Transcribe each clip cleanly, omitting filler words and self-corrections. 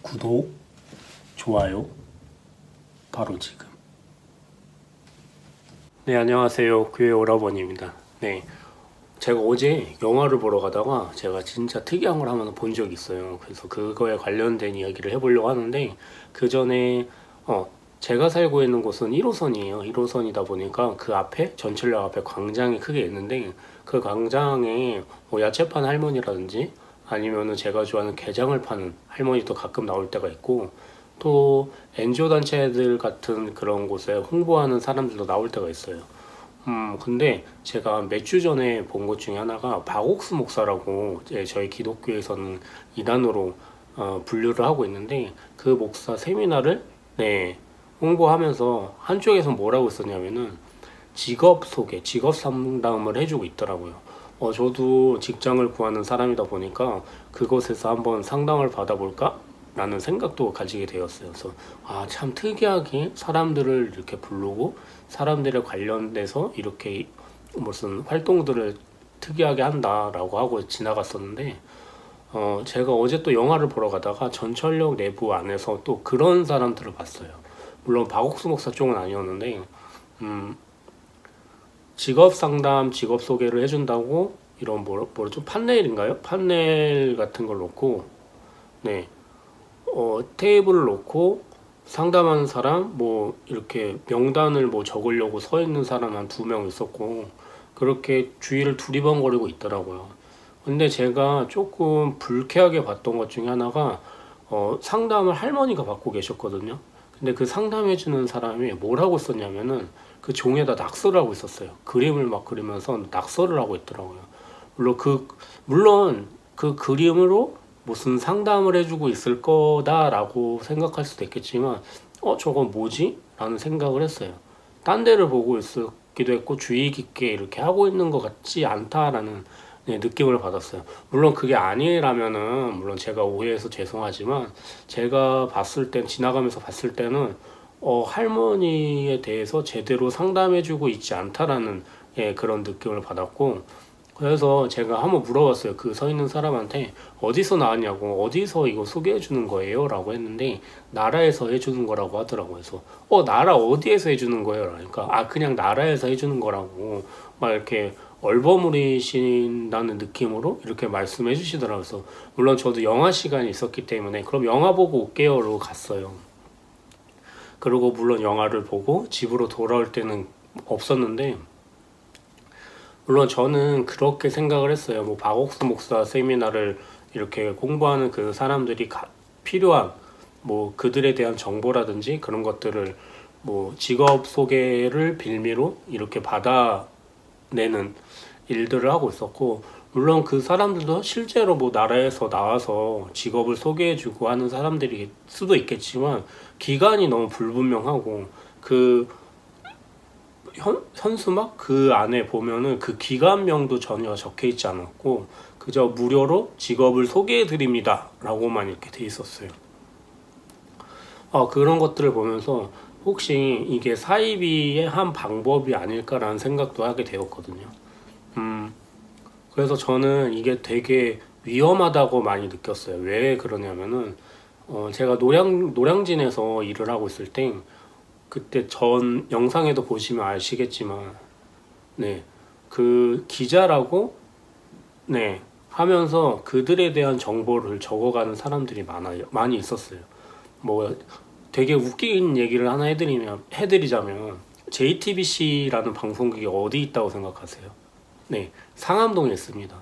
구독, 좋아요, 바로 지금. 네, 안녕하세요. 교회 오라버니입니다. 네, 제가 어제 영화를 보러 가다가 제가 진짜 특이한 걸 하나 본 적이 있어요. 그래서 그거에 관련된 이야기를 해보려고 하는데, 그 전에 제가 살고 있는 곳은 1호선이에요. 1호선이다 보니까 그 앞에, 전철역 앞에 광장이 크게 있는데, 그 광장에 뭐 야채 파는 할머니라든지 아니면은 제가 좋아하는 게장을 파는 할머니도 가끔 나올 때가 있고, 또 NGO 단체들 같은 그런 곳에 홍보하는 사람들도 나올 때가 있어요. 근데 제가 몇 주 전에 본 것 중에 하나가 박옥수 목사라고, 저희 기독교에서는 이단으로 분류를 하고 있는데, 그 목사 세미나를 홍보하면서 한쪽에서 뭐라고 썼냐면은 직업 소개, 직업 상담을 해주고 있더라고요. 저도 직장을 구하는 사람이다 보니까 그곳에서 한번 상담을 받아볼까? 라는 생각도 가지게 되었어요. 그래서 참 특이하게 사람들을 이렇게 부르고 사람들에 관련돼서 이렇게 무슨 활동들을 특이하게 한다라고 하고 지나갔었는데, 제가 어제 또 영화를 보러 가다가 전철역 내부 안에서 또 그런 사람들을 봤어요. 물론 박옥수 목사 쪽은 아니었는데, 직업 상담, 직업 소개를 해준다고 이런 뭐죠? 판넬인가요? 판넬 같은 걸 놓고, 테이블을 놓고 상담하는 사람, 뭐 이렇게 명단을 뭐 적으려고 서 있는 사람 한 2명 있었고, 그렇게 주위를 두리번거리고 있더라고요. 근데 제가 조금 불쾌하게 봤던 것 중에 하나가, 상담을 할머니가 받고 계셨거든요. 근데 그 상담해주는 사람이 뭐라고 썼냐면은 그 종에다 낙서를 하고 있었어요. 그림을 막 그리면서 낙서를 하고 있더라고요. 물론 그 그림으로 무슨 상담을 해주고 있을 거다라고 생각할 수도 있겠지만, 저건 뭐지? 라는 생각을 했어요. 딴 데를 보고 있었기도 했고, 주의 깊게 이렇게 하고 있는 것 같지 않다라는 느낌을 받았어요. 물론 그게 아니라면은, 물론 제가 오해해서 죄송하지만, 제가 지나가면서 봤을 때는, 할머니에 대해서 제대로 상담해주고 있지 않다라는 그런 느낌을 받았고, 그래서 제가 한번 물어봤어요. 그 서 있는 사람한테 어디서 나왔냐고, 어디서 이거 소개해 주는 거예요? 라고 했는데, 나라에서 해주는 거라고 하더라고요. 그래서 나라 어디에서 해주는 거예요? 그러니까 그냥 나라에서 해주는 거라고 막 이렇게 얼버무리신다는 느낌으로 이렇게 말씀해 주시더라고요. 그래서 물론 저도 영화 시간이 있었기 때문에 그럼 영화 보고 올게요로 갔어요. 그리고 물론 영화를 보고 집으로 돌아올 때는 없었는데, 물론 저는 그렇게 생각을 했어요. 뭐 박옥수 목사 세미나를 이렇게 공부하는 그 사람들이 필요한 뭐 그들에 대한 정보라든지 그런 것들을 뭐 직업 소개를 빌미로 이렇게 받아내는 일들을 하고 있었고, 물론 그 사람들도 실제로 뭐 나라에서 나와서 직업을 소개해주고 하는 사람들일 수도 있겠지만, 기간이 너무 불분명하고, 그 현수막 그 안에 보면은 그 기관명도 전혀 적혀 있지 않았고, 그저 무료로 직업을 소개해 드립니다 라고만 이렇게 돼 있었어요. 그런 것들을 보면서 혹시 이게 사이비의 한 방법이 아닐까라는 생각도 하게 되었거든요. 그래서 저는 이게 되게 위험하다고 많이 느꼈어요. 왜 그러냐면은, 제가 노량진에서 일을 하고 있을 때, 그때 전 영상에도 보시면 아시겠지만, 그 기자라고, 하면서 그들에 대한 정보를 적어가는 사람들이 많이 있었어요. 뭐, 되게 웃긴 얘기를 하나 해드리자면, JTBC라는 방송국이 어디 있다고 생각하세요? 상암동에 있습니다.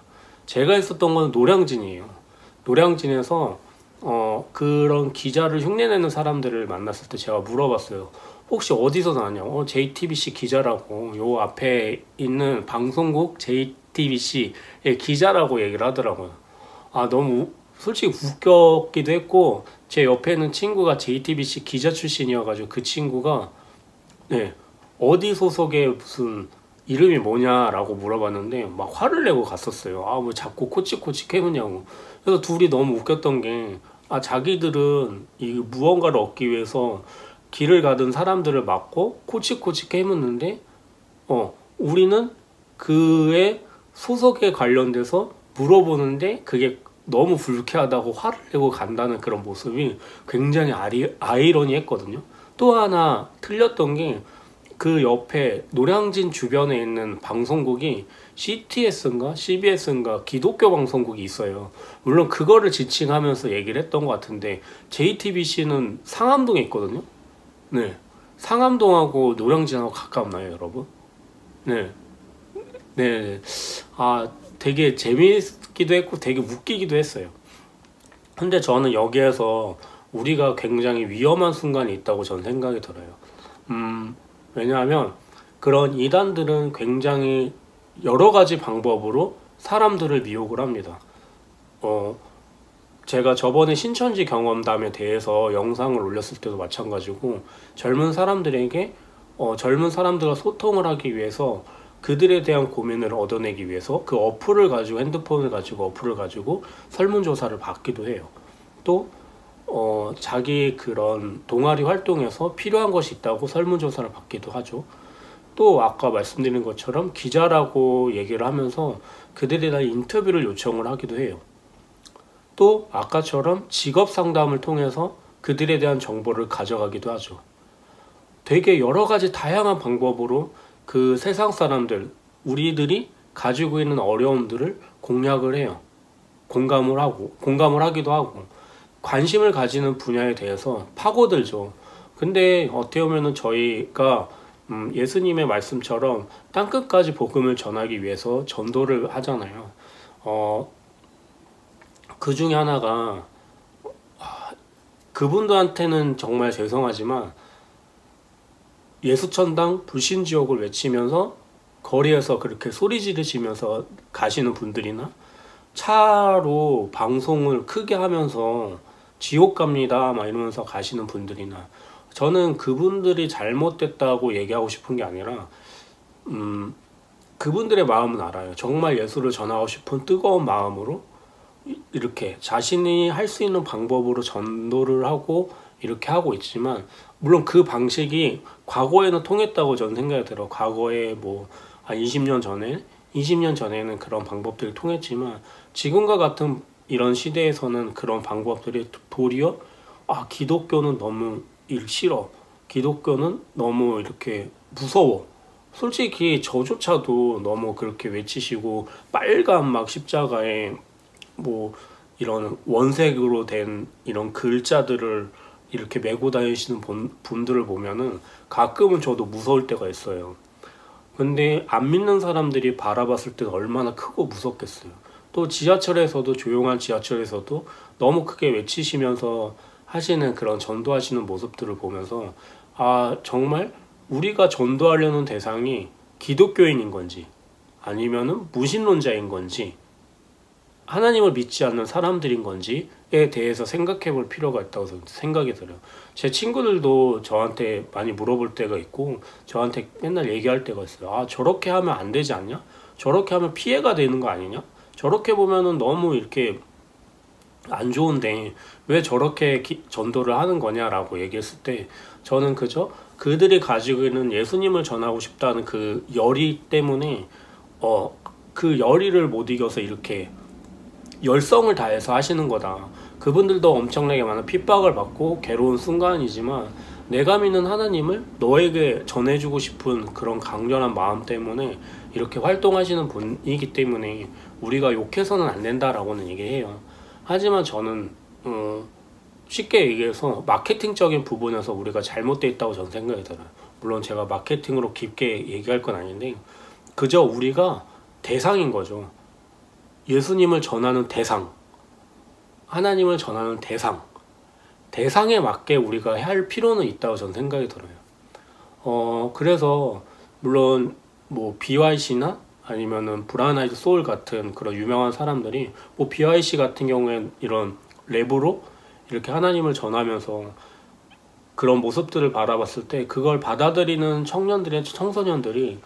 제가 있었던 건 노량진이에요. 노량진에서, 그런 기자를 흉내내는 사람들을 만났을 때 제가 물어봤어요. 혹시 어디서 나왔냐고. JTBC 기자라고, 요 앞에 있는 방송국 JTBC의 기자라고 얘기를 하더라고요. 너무 솔직히 웃겼기도 했고, 제 옆에 있는 친구가 JTBC 기자 출신이어가지고 그 친구가 어디 소속의 무슨 이름이 뭐냐라고 물어봤는데 막 화를 내고 갔었어요. 뭐 자꾸 코치코치 캐묻냐고. 그래서 둘이 너무 웃겼던 게, 자기들은 이 무언가를 얻기 위해서 길을 가던 사람들을 막고 코치코치 캐묻는데, 우리는 그의 소속에 관련돼서 물어보는데 그게 너무 불쾌하다고 화를 내고 간다는 그런 모습이 굉장히 아이러니했거든요. 또 하나 틀렸던 게 그 옆에 노량진 주변에 있는 방송국이 CTS인가 CBS인가 기독교 방송국이 있어요. 물론 그거를 지칭하면서 얘기를 했던 것 같은데 JTBC는 상암동에 있거든요. 네, 상암동하고 노량진하고 가깝나요, 여러분? 네, 네. 아, 되게 재미있기도 했고 되게 웃기기도 했어요. 근데 저는 여기에서 우리가 굉장히 위험한 순간이 있다고 저는 생각이 들어요. 왜냐하면 그런 이단들은 굉장히 여러 가지 방법으로 사람들을 미혹을 합니다. 제가 저번에 신천지 경험담에 대해서 영상을 올렸을 때도 마찬가지고 젊은 사람들에게 젊은 사람들과 소통을 하기 위해서 그들에 대한 고민을 얻어내기 위해서 그 어플을 가지고 핸드폰을 가지고 어플을 가지고 설문조사를 받기도 해요. 또 자기 그런 동아리 활동에서 필요한 것이 있다고 설문조사를 받기도 하죠. 또 아까 말씀드린 것처럼 기자라고 얘기를 하면서 그들에 대한 인터뷰를 요청을 하기도 해요. 또 아까처럼 직업 상담을 통해서 그들에 대한 정보를 가져가기도 하죠. 되게 여러 가지 다양한 방법으로 그 세상 사람들, 우리들이 가지고 있는 어려움들을 공략을 해요. 공감을 하기도 하고 관심을 가지는 분야에 대해서 파고들죠. 근데 어떻게 보면은 저희가 예수님의 말씀처럼 땅끝까지 복음을 전하기 위해서 전도를 하잖아요. 그 중에 하나가 그분들한테는 정말 죄송하지만 예수천당 불신지옥을 외치면서 거리에서 그렇게 소리 지르시면서 가시는 분들이나 차로 방송을 크게 하면서 지옥 갑니다 막 이러면서 가시는 분들이나 저는 그분들이 잘못됐다고 얘기하고 싶은 게 아니라 그분들의 마음은 알아요. 정말 예수를 전하고 싶은 뜨거운 마음으로 이렇게 자신이 할 수 있는 방법으로 전도를 하고 이렇게 하고 있지만 물론 그 방식이 과거에는 통했다고 저는 생각이 들어요. 과거에 뭐 한 20년 전에는 그런 방법들이 통했지만 지금과 같은 이런 시대에서는 그런 방법들이 도리어 기독교는 너무 싫어. 기독교는 너무 이렇게 무서워. 솔직히 저조차도 너무 그렇게 외치시고 빨간 막 십자가에 뭐 이런 원색으로 된 이런 글자들을 이렇게 메고 다니시는 분들을 보면은 가끔은 저도 무서울 때가 있어요. 근데 안 믿는 사람들이 바라봤을 때는 얼마나 크고 무섭겠어요. 또 지하철에서도 조용한 지하철에서도 너무 크게 외치시면서 하시는 그런 전도하시는 모습들을 보면서 정말 우리가 전도하려는 대상이 기독교인인 건지 아니면은 무신론자인 건지 하나님을 믿지 않는 사람들인 건지에 대해서 생각해 볼 필요가 있다고 생각이 들어요. 제 친구들도 저한테 많이 물어볼 때가 있고 저한테 맨날 얘기할 때가 있어요. 저렇게 하면 안 되지 않냐? 저렇게 하면 피해가 되는 거 아니냐? 저렇게 보면은 너무 이렇게 안 좋은데 왜 저렇게 전도를 하는 거냐라고 얘기했을 때 저는 그저 그들이 가지고 있는 예수님을 전하고 싶다는 그 열의 때문에 그 열의를 못 이겨서 이렇게 열성을 다해서 하시는 거다. 그분들도 엄청나게 많은 핍박을 받고 괴로운 순간이지만 내가 믿는 하나님을 너에게 전해주고 싶은 그런 강렬한 마음 때문에 이렇게 활동하시는 분이기 때문에 우리가 욕해서는 안 된다라고는 얘기해요. 하지만 저는 쉽게 얘기해서 마케팅적인 부분에서 우리가 잘못되어 있다고 저는 생각이 들어요. 물론 제가 마케팅으로 깊게 얘기할 건 아닌데 그저 우리가 대상인 거죠. 예수님을 전하는 대상, 하나님을 전하는 대상에 맞게 우리가 할 필요는 있다고 저는 생각이 들어요. 그래서 물론 뭐 BYC나 아니면은 브라운 아이드 소울 같은 그런 유명한 사람들이 뭐 BYC 같은 경우엔 이런 랩으로 이렇게 하나님을 전하면서 그런 모습들을 바라봤을 때 그걸 받아들이는 청소년들이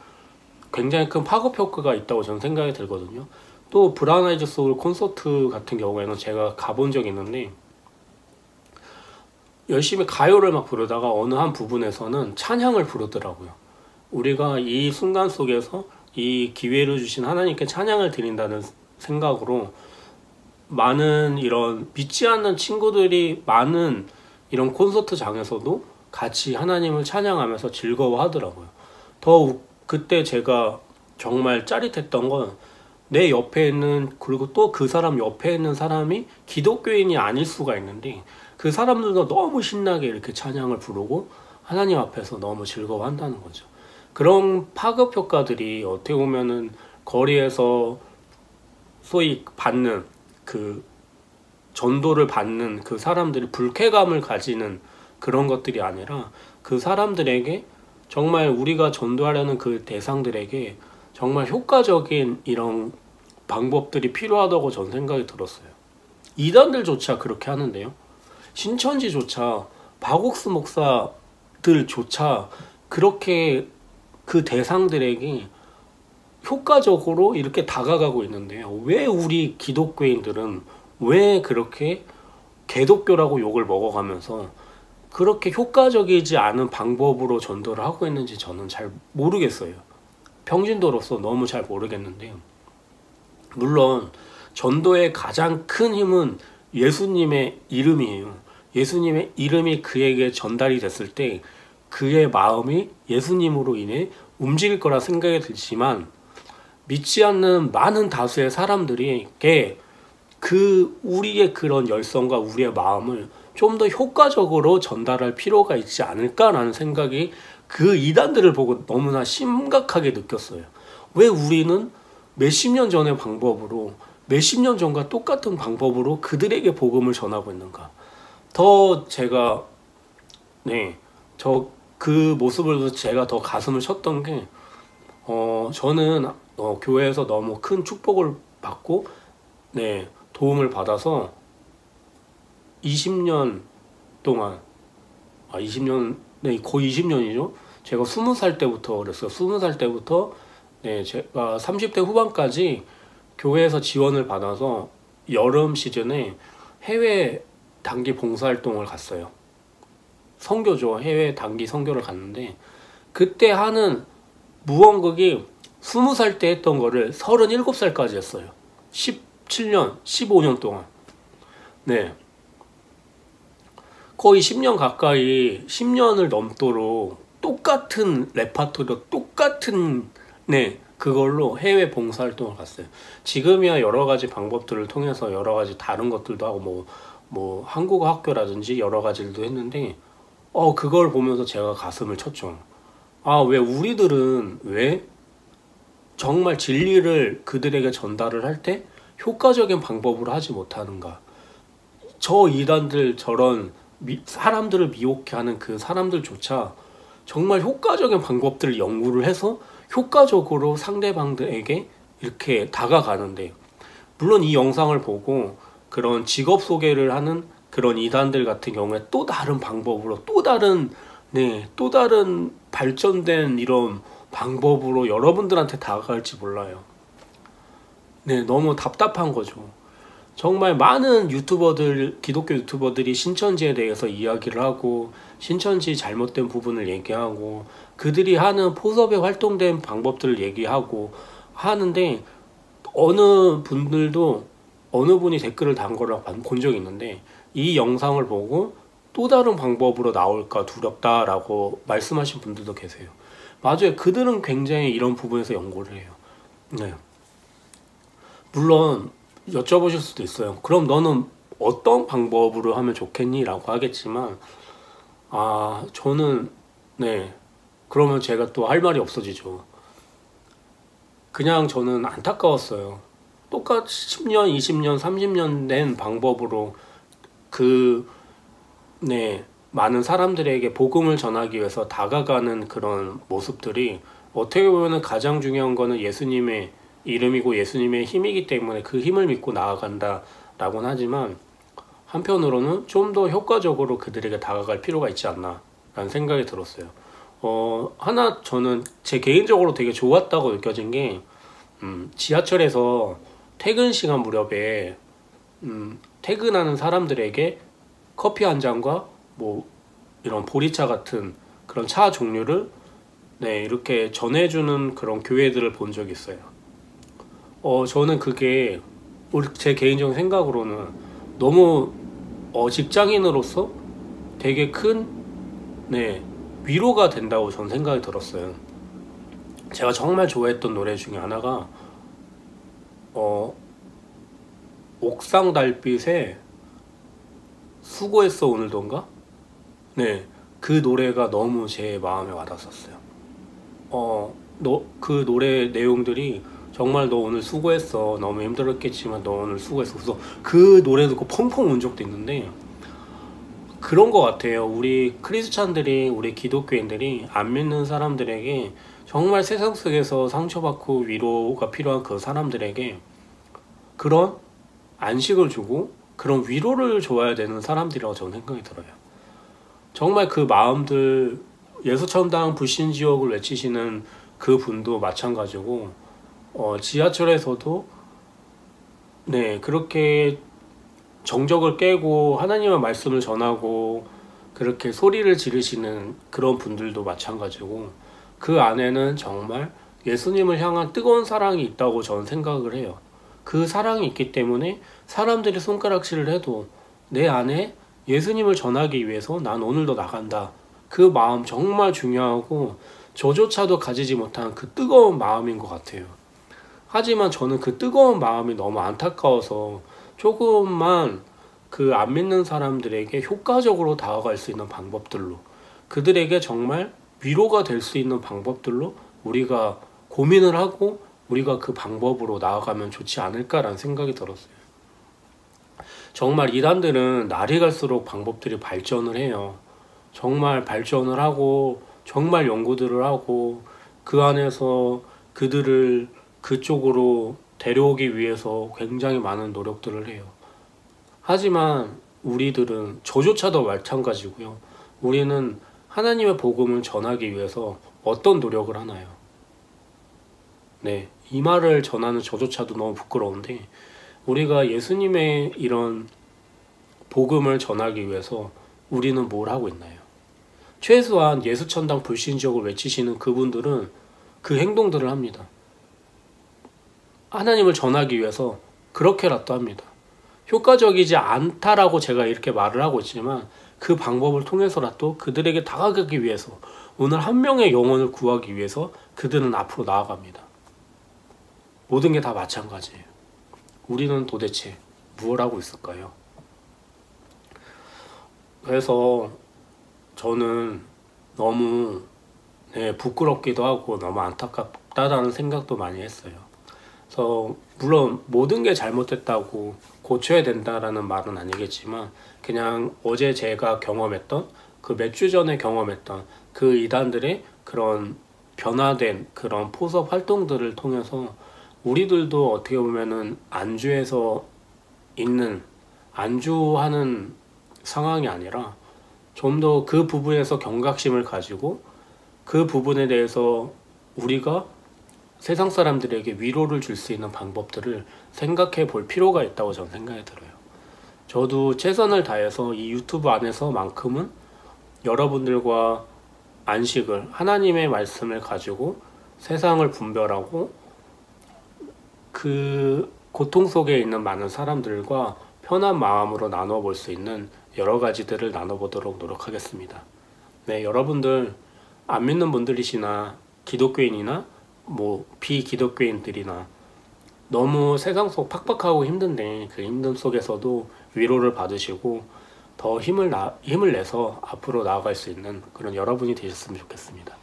굉장히 큰 파급 효과가 있다고 저는 생각이 들거든요. 또 브라운 아이드 소울 콘서트 같은 경우에는 제가 가본 적이 있는데 열심히 가요를 막 부르다가 어느 한 부분에서는 찬양을 부르더라고요. 우리가 이 순간 속에서 이 기회를 주신 하나님께 찬양을 드린다는 생각으로 많은 이런 믿지 않는 친구들이 많은 이런 콘서트장에서도 같이 하나님을 찬양하면서 즐거워하더라고요. 그때 제가 정말 짜릿했던 건 내 옆에 있는, 그리고 또 그 사람 옆에 있는 사람이 기독교인이 아닐 수가 있는데 그 사람들도 너무 신나게 이렇게 찬양을 부르고 하나님 앞에서 너무 즐거워한다는 거죠. 그런 파급 효과들이 어떻게 보면은 거리에서 소위 받는 그 전도를 받는 그 사람들이 불쾌감을 가지는 그런 것들이 아니라 그 사람들에게 정말 우리가 전도하려는 그 대상들에게 정말 효과적인 이런 방법들이 필요하다고 전 생각이 들었어요. 이단들조차 그렇게 하는데요. 신천지조차 박옥수 목사들조차 그렇게 그 대상들에게 효과적으로 이렇게 다가가고 있는데요. 왜 우리 기독교인들은 왜 그렇게 개독교라고 욕을 먹어가면서 그렇게 효과적이지 않은 방법으로 전도를 하고 있는지 저는 잘 모르겠어요. 평신도로서 너무 잘 모르겠는데요. 물론 전도의 가장 큰 힘은 예수님의 이름이에요. 예수님의 이름이 그에게 전달이 됐을 때 그의 마음이 예수님으로 인해 움직일 거라 생각이 들지만 믿지 않는 많은 다수의 사람들에게 우리의 그런 열성과 우리의 마음을 좀 더 효과적으로 전달할 필요가 있지 않을까라는 생각이 그 이단들을 보고 너무나 심각하게 느꼈어요. 왜 우리는 몇십 년 전의 방법으로, 몇십 년 전과 똑같은 방법으로 그들에게 복음을 전하고 있는가? 제가 그 모습을 보면서 제가 더 가슴을 쳤던 게 저는 교회에서 너무 큰 축복을 받고 도움을 받아서 20년 동안, 20년, 거의 20년이죠. 제가 20살 때부터 그랬어요. 20살 때부터 제가 30대 후반까지 교회에서 지원을 받아서 여름 시즌에 해외 단기 봉사활동을 갔어요. 선교죠. 해외 단기 선교를 갔는데 그때 하는 무언극이 20살 때 했던 거를 37살까지 했어요. 17년, 15년 동안. 거의 10년 가까이, 10년을 넘도록 똑같은 레파토리로 똑같은 그걸로 해외 봉사활동을 갔어요. 지금이야 여러 가지 방법들을 통해서 여러 가지 다른 것들도 하고 뭐 한국어 학교라든지 여러 가지들도 했는데 그걸 보면서 제가 가슴을 쳤죠. 왜 우리들은 왜 정말 진리를 그들에게 전달을 할 때 효과적인 방법으로 하지 못하는가? 저 이단들, 저런 사람들을 미혹해하는 그 사람들조차 정말 효과적인 방법들을 연구를 해서 효과적으로 상대방들에게 이렇게 다가가는데, 물론 이 영상을 보고 그런 직업 소개를 하는 그런 이단들 같은 경우에 또 다른 방법으로 또 다른 발전된 이런 방법으로 여러분들한테 다가갈지 몰라요. 너무 답답한 거죠. 정말 많은 기독교 유튜버들이 신천지에 대해서 이야기를 하고 신천지 잘못된 부분을 얘기하고 그들이 하는 포섭에 활동된 방법들을 얘기하고 하는데, 어느 분이 댓글을 단 거를 본 적이 있는데 이 영상을 보고 또 다른 방법으로 나올까 두렵다라고 말씀하신 분들도 계세요. 맞아요. 그들은 굉장히 이런 부분에서 연구를 해요. 물론 여쭤보실 수도 있어요. 그럼 너는 어떤 방법으로 하면 좋겠니? 라고 하겠지만 저는 그러면 제가 또 할 말이 없어지죠. 그냥 저는 안타까웠어요. 똑같이 10년, 20년, 30년 된 방법으로 많은 사람들에게 복음을 전하기 위해서 다가가는 그런 모습들이 어떻게 보면 가장 중요한 거는 예수님의 이름이고 예수님의 힘이기 때문에 그 힘을 믿고 나아간다라고는 하지만, 한편으로는 좀 더 효과적으로 그들에게 다가갈 필요가 있지 않나 라는 생각이 들었어요. 저는 제 개인적으로 되게 좋았다고 느껴진 게 지하철에서 퇴근 시간 무렵에 퇴근하는 사람들에게 커피 한 잔과 이런 보리차 같은 그런 차 종류를 이렇게 전해주는 그런 교회들을 본 적이 있어요. 저는 그게 제 개인적인 생각으로는 너무 직장인으로서 되게 큰 위로가 된다고 저는 생각이 들었어요. 제가 정말 좋아했던 노래 중에 하나가 옥상 달빛에 수고했어 오늘도인가? 그 노래가 너무 제 마음에 와닿았었어요. 그 노래 내용들이 정말 너 오늘 수고했어. 너무 힘들었겠지만 너 오늘 수고했어. 그래서 그 노래 듣고 펑펑 운 적도 있는데 그런 것 같아요. 우리 크리스찬들이, 우리 기독교인들이 안 믿는 사람들에게 정말 세상 속에서 상처받고 위로가 필요한 그 사람들에게 그런 안식을 주고 그런 위로를 줘야 되는 사람들이라고 저는 생각이 들어요. 정말 그 마음들, 예수천당 불신지옥을 외치시는 그 분도 마찬가지고 지하철에서도 그렇게 정적을 깨고 하나님의 말씀을 전하고 그렇게 소리를 지르시는 그런 분들도 마찬가지고 그 안에는 정말 예수님을 향한 뜨거운 사랑이 있다고 저는 생각을 해요. 그 사랑이 있기 때문에 사람들이 손가락질을 해도 내 안에 예수님을 전하기 위해서 난 오늘도 나간다. 그 마음 정말 중요하고 저조차도 가지지 못한 그 뜨거운 마음인 것 같아요. 하지만 저는 그 뜨거운 마음이 너무 안타까워서 조금만 그 안 믿는 사람들에게 효과적으로 다가갈 수 있는 방법들로, 그들에게 정말 위로가 될 수 있는 방법들로 우리가 고민을 하고 우리가 그 방법으로 나아가면 좋지 않을까라는 생각이 들었어요. 정말 이단들은 날이 갈수록 방법들이 발전을 해요. 정말 발전을 하고 정말 연구들을 하고 그 안에서 그들을 그쪽으로 데려오기 위해서 굉장히 많은 노력들을 해요. 하지만 우리들은 저조차도 마찬가지고요. 우리는 하나님의 복음을 전하기 위해서 어떤 노력을 하나요? 이 말을 전하는 저조차도 너무 부끄러운데 우리가 예수님의 이런 복음을 전하기 위해서 우리는 뭘 하고 있나요? 최소한 예수천당 불신지옥을 외치시는 그분들은 그 행동들을 합니다. 하나님을 전하기 위해서 그렇게라도 합니다. 효과적이지 않다라고 제가 이렇게 말을 하고 있지만 그 방법을 통해서라도 그들에게 다가가기 위해서, 오늘 한 명의 영혼을 구하기 위해서 그들은 앞으로 나아갑니다. 모든 게 다 마찬가지예요. 우리는 도대체 무엇을 하고 있을까요? 그래서 저는 너무 부끄럽기도 하고 너무 안타깝다라는 생각도 많이 했어요. 그래서 물론 모든 게 잘못됐다고 고쳐야 된다라는 말은 아니겠지만 그냥 어제 제가 경험했던 그 몇 주 전에 경험했던 그 이단들의 그런 변화된 그런 포섭 활동들을 통해서 우리들도 어떻게 보면은 안주하는 상황이 아니라 좀 더 그 부분에서 경각심을 가지고 그 부분에 대해서 우리가 세상 사람들에게 위로를 줄 수 있는 방법들을 생각해 볼 필요가 있다고 저는 생각이 들어요. 저도 최선을 다해서 이 유튜브 안에서만큼은 여러분들과 안식을, 하나님의 말씀을 가지고 세상을 분별하고 그 고통 속에 있는 많은 사람들과 편한 마음으로 나눠볼 수 있는 여러 가지들을 나눠보도록 노력하겠습니다. 여러분들 안 믿는 분들이시나 기독교인이나 비기독교인들이나 너무 세상 속 팍팍하고 힘든데 그 힘듦 속에서도 위로를 받으시고 더 힘을 내서 앞으로 나아갈 수 있는 그런 여러분이 되셨으면 좋겠습니다.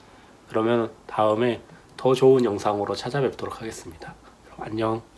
그러면 다음에 더 좋은 영상으로 찾아뵙도록 하겠습니다. 그럼 안녕.